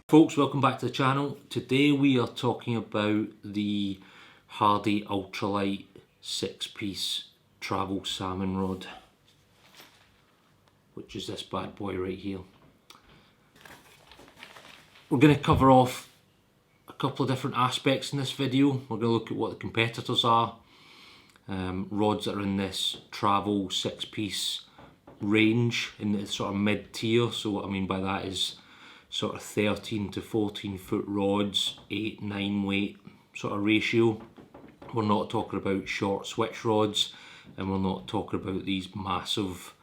Folks, welcome back to the channel. Today we are talking about the Hardy Ultralite 6-piece travel salmon rod, which is this bad boy right here. We're going to cover off a couple of different aspects in this video. We're going to look at what the competitors are, rods that are in this travel 6-piece range in the sort of mid-tier. So what I mean by that is sort of 13 to 14 foot rods, 8-9 weight sort of ratio. We're not talking about short switch rods, and we're not talking about these massive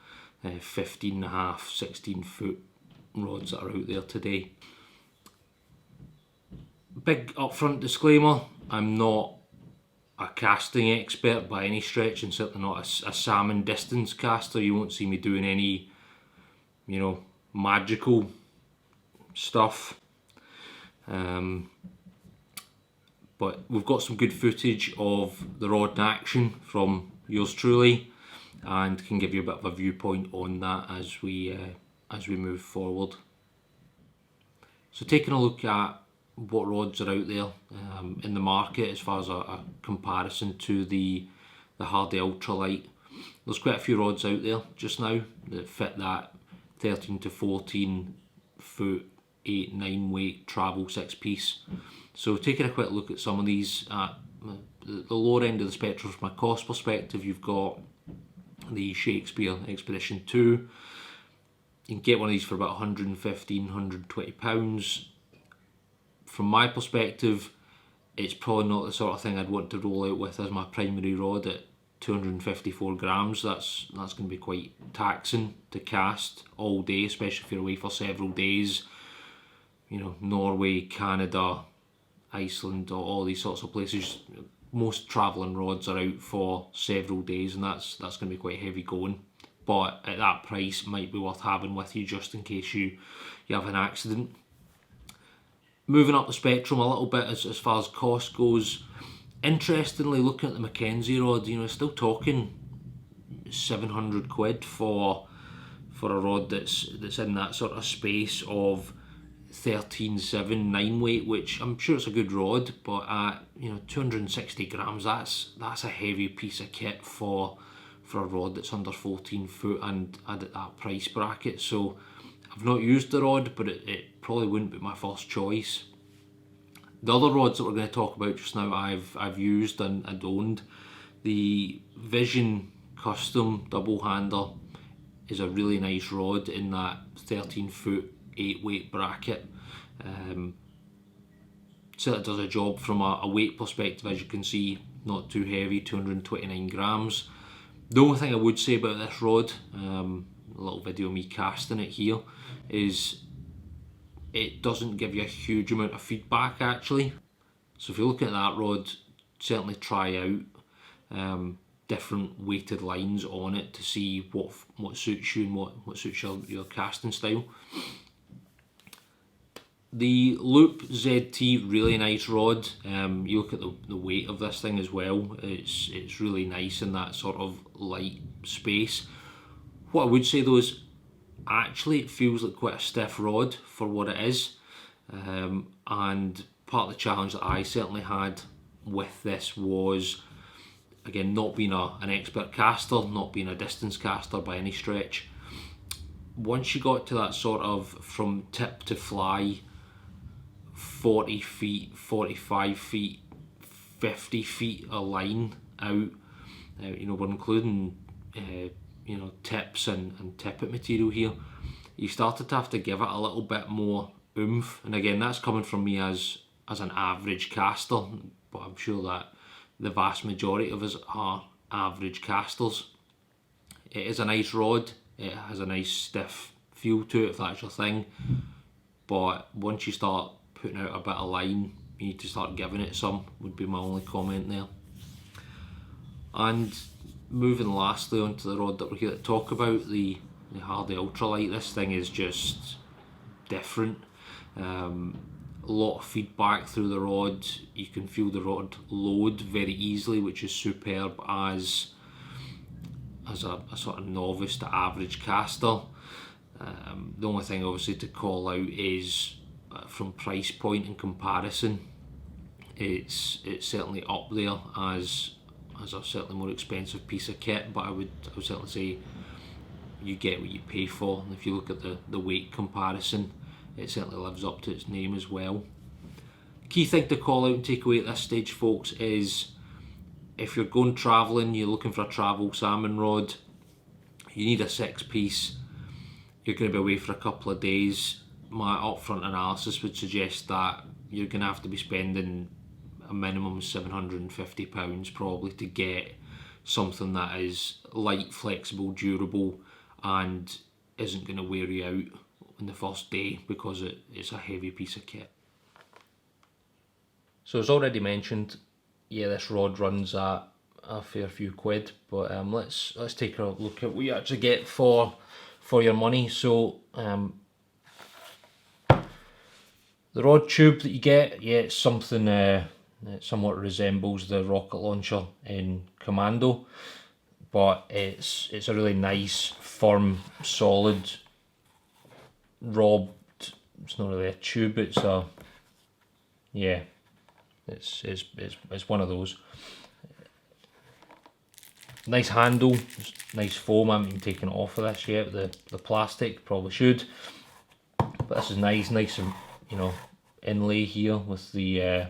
15.5, 16 foot rods that are out there today. Big upfront disclaimer, I'm not a casting expert by any stretch, and certainly not a salmon distance caster. You won't see me doing any, magical stuff, but we've got some good footage of the rod in action from yours truly, and can give you a bit of a viewpoint on that as we move forward. So taking a look at what rods are out there in the market as far as a comparison to the Hardy Ultralite, there's quite a few rods out there just now that fit that 13 to 14 foot 8-9 weight travel 6-piece. So taking a quick look at some of these at the lower end of the spectrum from a cost perspective, you've got the Shakespeare Expedition 2. You can get one of these for about £115–120. From my perspective, it's probably not the sort of thing I'd want to roll out with as my primary rod at 254 grams. That's going to be quite taxing to cast all day, especially if you're away for several days. Norway, Canada, Iceland, all these sorts of places. Most travelling rods are out for several days, and that's going to be quite heavy going. But at that price, it might be worth having with you just in case you have an accident. Moving up the spectrum a little bit as far as cost goes, interestingly, looking at the Mackenzie rod, still talking £700 for a rod that's in that sort of space of 13.7-9 weight, which I'm sure it's a good rod, but at 260 grams, that's a heavy piece of kit for a rod that's under 14 foot and at that price bracket. So I've not used the rod, but it probably wouldn't be my first choice. The other rods that we're going to talk about just now, I've used and owned. The Vision Custom double hander is a really nice rod in that 13 foot 8 weight bracket. Certainly does a job from a weight perspective, as you can see, not too heavy, 229 grams. The only thing I would say about this rod, a little video of me casting it here, is it doesn't give you a huge amount of feedback actually. So if you're looking at that rod, certainly try out different weighted lines on it to see what suits you and what suits your casting style. The Loop ZT, really nice rod. You look at the weight of this thing as well, it's really nice in that sort of light space. What I would say though is actually it feels like quite a stiff rod for what it is, and part of the challenge that I certainly had with this was, again, not being an expert caster, not being a distance caster by any stretch. Once you got to that sort of from tip to fly 40 feet, 45 feet, 50 feet a line out, we're including tips and tippet material here, you started to have to give it a little bit more oomph. And again, that's coming from me as an average caster, but I'm sure that the vast majority of us are average casters. It is a nice rod, it has a nice stiff feel to it if that's your thing, but once you start putting out a bit of line, you need to start giving it some, would be my only comment there. And moving lastly onto the rod that we're here to talk about, the Hardy Ultralite. This thing is just different. A lot of feedback through the rod. You can feel the rod load very easily, which is superb as a sort of novice to average caster. The only thing obviously to call out is from price point and comparison, it's certainly up there as a certainly more expensive piece of kit, but I would certainly say you get what you pay for. And if you look at the weight comparison, it certainly lives up to its name as well. Key thing to call out and take away at this stage, folks, is if you're going travelling, you're looking for a travel salmon rod, you need a 6-piece, you're going to be away for a couple of days, my upfront analysis would suggest that you're going to have to be spending a minimum of £750 probably to get something that is light, flexible, durable, and isn't going to wear you out on the first day because it's a heavy piece of kit. So as already mentioned, yeah, this rod runs at a fair few quid, but let's take a look at what you actually get for your money. So the rod tube that you get, yeah, it's something it somewhat resembles the rocket launcher in Commando, but it's a really nice, firm, solid rod. It's not really a tube, it's a, yeah, it's one of those. Nice handle, nice foam. I haven't even taken it off of this yet. The plastic, probably should, but this is nice and, you know, inlay here with the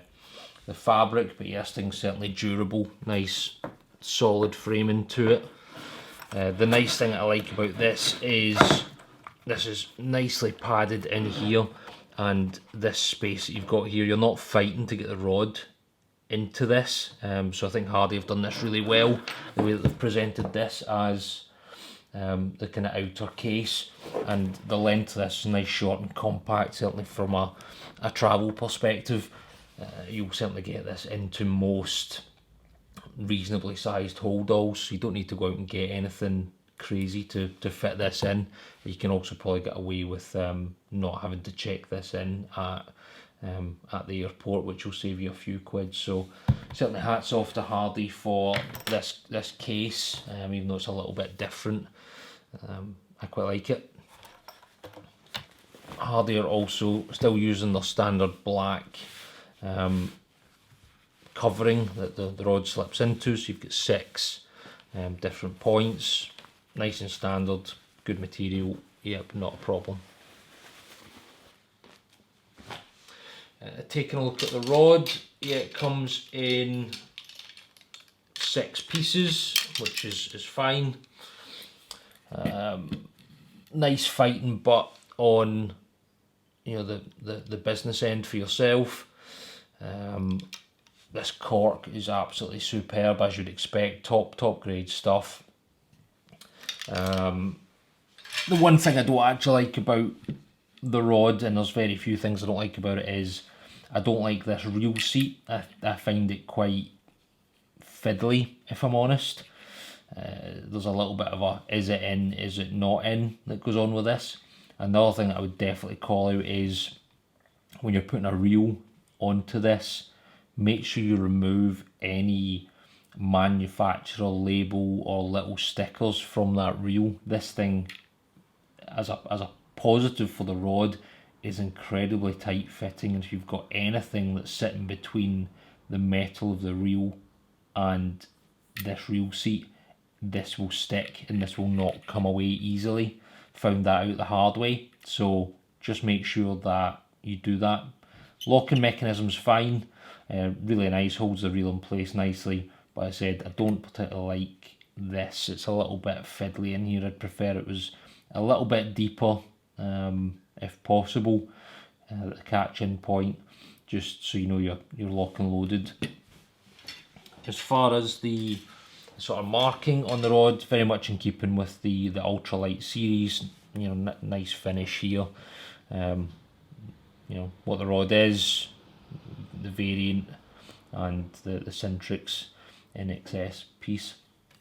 fabric. But yeah, this thing's certainly durable, nice solid framing to it. The nice thing I like about this is nicely padded in here, and this space that you've got here, you're not fighting to get the rod into this. So I think Hardy have done this really well, the way that they've presented this as the kind of outer case, and the length of this is nice, short and compact. Certainly from a travel perspective, you'll certainly get this into most reasonably sized holdalls, so you don't need to go out and get anything crazy to fit this in. You can also probably get away with not having to check this in at the airport, which will save you a few quid. So certainly hats off to Hardy for this case, even though it's a little bit different. I quite like it. Hardy are also still using their standard black covering that the rod slips into, so you've got 6 different points, nice and standard, good material, yep, not a problem. Taking a look at the rod, yeah, it comes in 6 pieces, which is fine. Nice fighting butt on, you know, the business end for yourself. This cork is absolutely superb, as you'd expect, top grade stuff. The one thing I don't actually like about the rod, and there's very few things I don't like about it, is I don't like this reel seat. I find it quite fiddly, if I'm honest. There's a little bit of a is it in, is it not in that goes on with this. Another thing that I would definitely call out is when you're putting a reel onto this, make sure you remove any manufacturer label or little stickers from that reel. This thing, as a positive for the rod, is incredibly tight fitting, and if you've got anything that's sitting between the metal of the reel and this reel seat, this will stick and this will not come away easily. Found that out the hard way, so just make sure that you do that. Locking mechanism's fine, really nice, holds the reel in place nicely, but I said I don't particularly like this. It's a little bit fiddly in here. I'd prefer it was a little bit deeper, if possible, at the catch-in point, just so you know you're lock and loaded. As far as the sort of marking on the rod, very much in keeping with the Ultralite series, you know, nice finish here. You know what the rod is, the variant, and the Centrix NXS piece,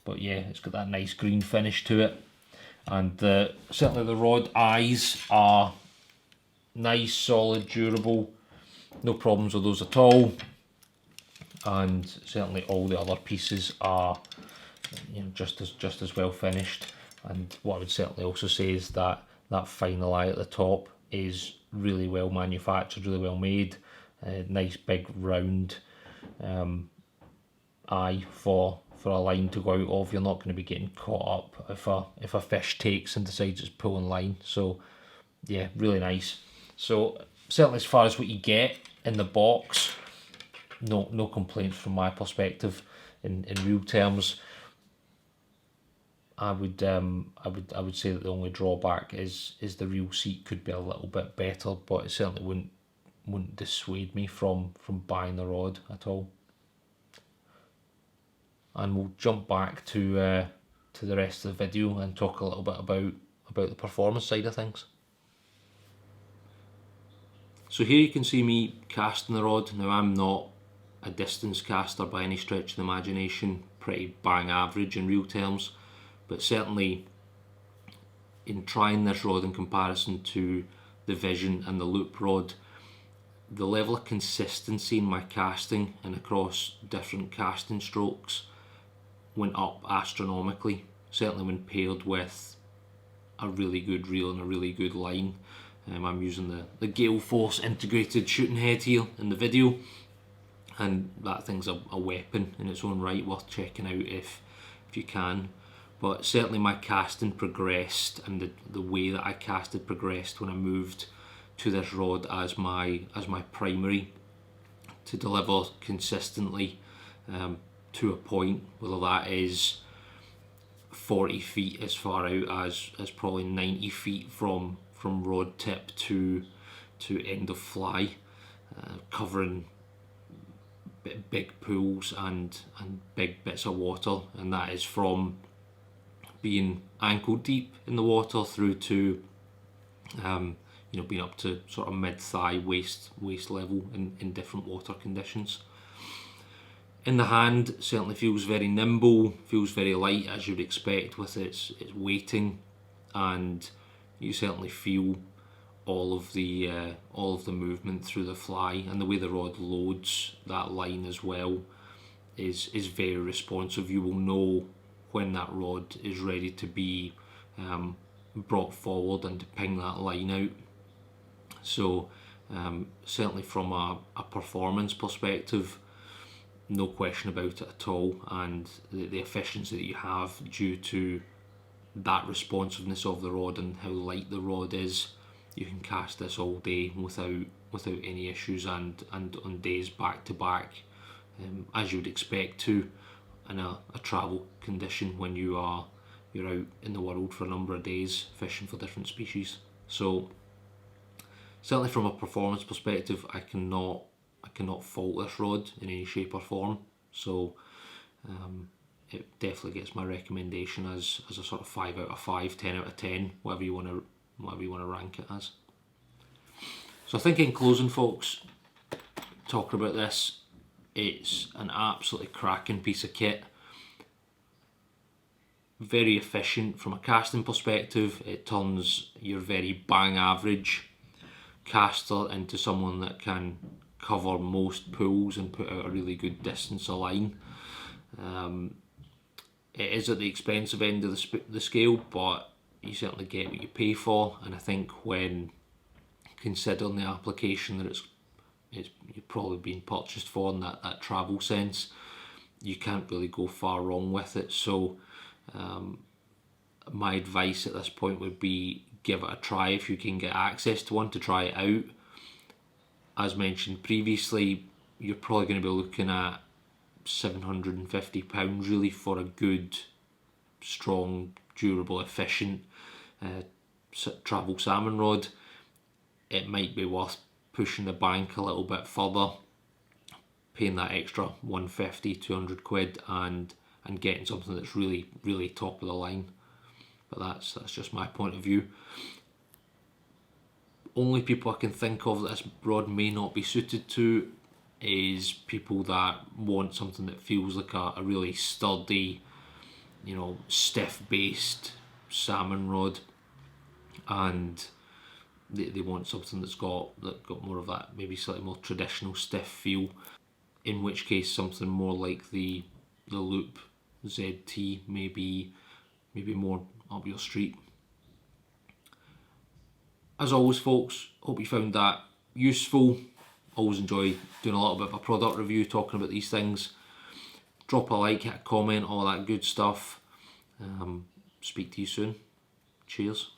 but yeah, it's got that nice green finish to it, and certainly the rod eyes are nice, solid, durable, no problems with those at all, and certainly all the other pieces are, you know, just as well finished. And what I would certainly also say is that final eye at the top is really well manufactured, really well made. Nice big round eye for a line to go out of. You're not going to be getting caught up if a fish takes and decides it's pulling line. So yeah, really nice. So certainly as far as what you get in the box, no complaints from my perspective. In real terms, I would say that the only drawback is the reel seat could be a little bit better, but it certainly wouldn't dissuade me from buying the rod at all. And we'll jump back to the rest of the video and talk a little bit about the performance side of things. So here you can see me casting the rod. Now I'm not a distance caster by any stretch of the imagination, pretty bang average in real terms, but certainly in trying this rod in comparison to the Vision and the Loop rod, the level of consistency in my casting and across different casting strokes went up astronomically, certainly when paired with a really good reel and a really good line. I'm using the Gale Force integrated shooting head here in the video, and that thing's a weapon in its own right, worth checking out if you can. But certainly my casting progressed, and the way that I casted progressed when I moved to this rod as my primary, to deliver consistently to a point, whether that is 40 feet as far out as probably 90 feet from rod tip to end of fly, covering big pools and big bits of water, and that is from being ankle deep in the water through to being up to sort of mid-thigh waist level in different water conditions. In the hand, certainly feels very nimble, feels very light as you'd expect with its weighting, and you certainly feel all of the movement through the fly, and the way the rod loads that line as well is very responsive. You will know when that rod is ready to be brought forward and to ping that line out. So certainly from a performance perspective, no question about it at all, and the efficiency that you have due to that responsiveness of the rod and how light the rod is, you can cast this all day without any issues, and on days back to back, as you would expect to in a travel condition when you're out in the world for a number of days fishing for different species. So certainly from a performance perspective, I cannot fault this rod in any shape or form. So it definitely gets my recommendation as a sort of 5 out of 5, 10 out of 10, whatever you want to rank it as. So I think in closing, folks, talking about this, it's an absolutely cracking piece of kit. Very efficient from a casting perspective. It turns your very bang average caster into someone that can cover most pools and put out a really good distance of line. It is at the expensive end of the scale, but you certainly get what you pay for, and I think when considering the application that it's probably being purchased for in that travel sense, you can't really go far wrong with it. So my advice at this point would be give it a try if you can get access to one, to try it out. As mentioned previously, you're probably going to be looking at £750 really for a good, strong, durable, efficient travel salmon rod. It might be worth pushing the bank a little bit further, paying that extra 150, 200 quid and getting something that's really, really top of the line. But that's just my point of view. Only people I can think of that this rod may not be suited to is people that want something that feels like a really sturdy, stiff based salmon rod, and they want something that's got more of that maybe slightly more traditional stiff feel, in which case something more like the Loop ZT maybe more up your street. As always, folks, hope you found that useful. Always enjoy doing a little bit of a product review, talking about these things. Drop a like, hit a comment, all that good stuff. Speak to you soon. Cheers.